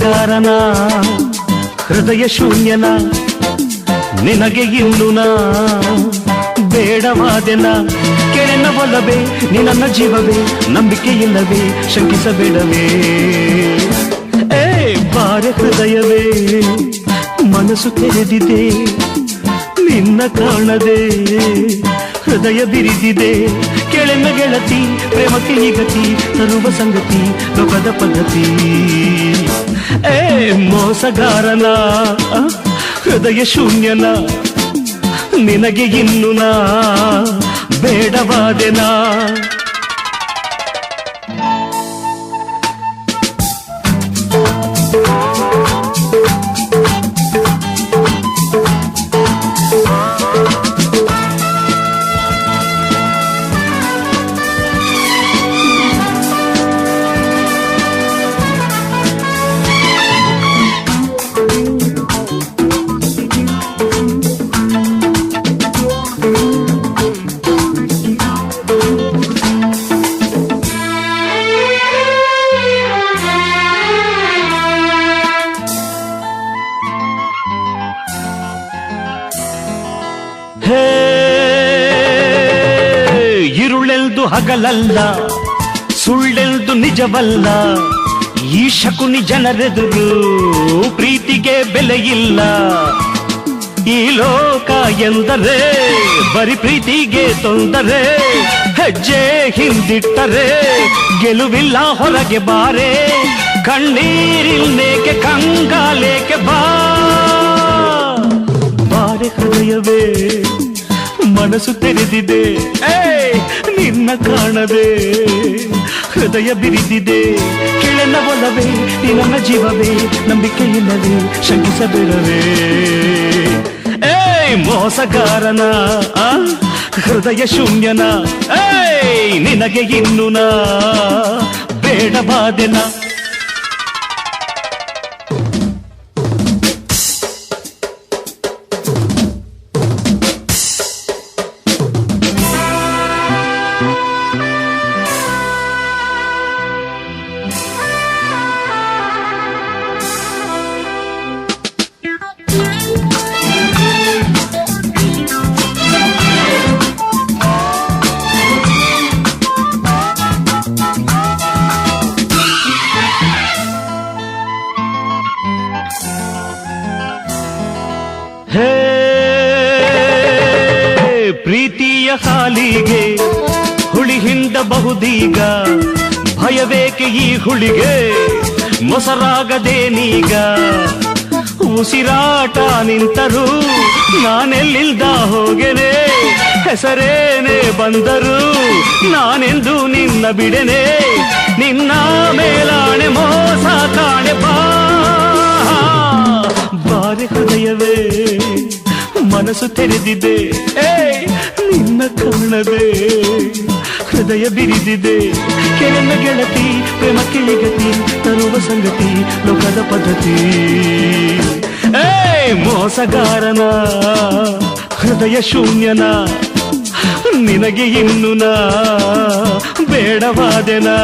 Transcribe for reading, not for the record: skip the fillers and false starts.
ಮೋಸಗಾರನ ಹೃದಯ ಶೂನ್ಯನ ನಿನಗೆ ಇನ್ನು ನಾ ಬೇಡವಾದೆನ ಕೆಳೆನ ಒಲವೇ ನಿನ್ನ ಜೀವವೇ ನಂಬಿಕೆ ಇಲ್ಲವೇ ಶಂಕಿಸಬೇಡವೇ ಏ ಬಾರೆ ಹೃದಯವೇ ಮನಸ್ಸು ತೆರೆದಿದೆ ನಿನ್ನ ಕಾಣದೆ ಹೃದಯ ಬಿರಿದಿದೆ ಕೆಳೆನ ಗೆಳತಿ ಪ್ರೇಮಕ್ಕೆ ಈ ಗತಿ ತರುವ ಸಂಗತಿ ಲೋಕದ ಪದ್ಧತಿ ಏ ಮೋಸಗಾರನ ಹೃದಯ ಶೂನ್ಯನ ನಿನಗೆ ಇನ್ನು ನಾ ಬೇಡವಾದೆನಾ ಹೇ ಇರುಳೆಲ್ದು ಹಗಲಲ್ಲ ಸುಳ್ಳೆಲ್ದು ನಿಜವಲ್ಲ ಈ ಶಕುನಿ ಜನರೆದುರು ಪ್ರೀತಿಗೆ ಬೆಲೆ ಇಲ್ಲ ಈ ಲೋಕ ಎಂದರೆ ಬರಿ ಪ್ರೀತಿಗೆ ತೊಂದರೆ ಹೆಜ್ಜೆ ಹಿಂದಿಟ್ಟರೆ ಗೆಲುವಿಲ್ಲ ಹೊರಗೆ ಬಾರೆ ಕಣ್ಣೀರಿಲ್ಲೇಕೆ ಕಂಗಾಲೇಕೆ ಬಾರೆ ಹೃದಯವೇ ಮನಸ್ಸು ತೆರೆದಿದೆ ನಿನ್ನ ಕಾಣದೆ ಹೃದಯ ಬಿರಿದಿದೆ ಕೆಳೆನ ಒಲವೇ ನಿನ್ನ ಜೀವವೇ ನಂಬಿಕೆ ಇಲ್ಲವೇ ಶಂಕಿಸಬೇಡವೇ ಮೋಸಗಾರನ ಹೃದಯ ಶೂನ್ಯನ ನಿನಗೆ ಇನ್ನು ನಾ ಬೇಡವಾದೆನ ಹೇ ಪ್ರೀತಿಯ ಹಾಲಿಗೆ ಹುಳಿ ಹಿಂಡಬಹುದೀಗ ಭಯವೇಕೆ ಈ ಹುಳಿಗೆ ಮೊಸರಾಗದೇನೀಗ ಉಸಿರಾಟ ನಿಂತರೂ ನಾನೆಲ್ಲಿಲ್ದ ಹೋಗೆನೆ ಹೆಸರೇನೆ ಬಂದರು ನಾನೆಂದು ನಿನ್ನ ಬಿಡೆನೆ ನಿನ್ನ ಮೇಲಾಣೆ ಮೋಸ ಕಾಣೆ ಬಾರೆ ಹೃದಯವೇ ಮನಸ್ಸು ತೆರೆದಿದೆ ನಿನ್ನ ಕಾಣದೆ ಹೃದಯ ಬಿರಿದಿದೆ ಕೆಳೆನ ಗೆಳತಿ ಪ್ರೇಮಕ್ಕೆ ಈ ಗತಿ ತರುವ ಸಂಗತಿ ಲೋಕದ ಪದ್ಧತಿ ಮೋಸಗಾರನ ಹೃದಯ ಶೂನ್ಯನ ನಿನಗೆ ಇನ್ನು ನಾ ಬೇಡವಾದೆನಾ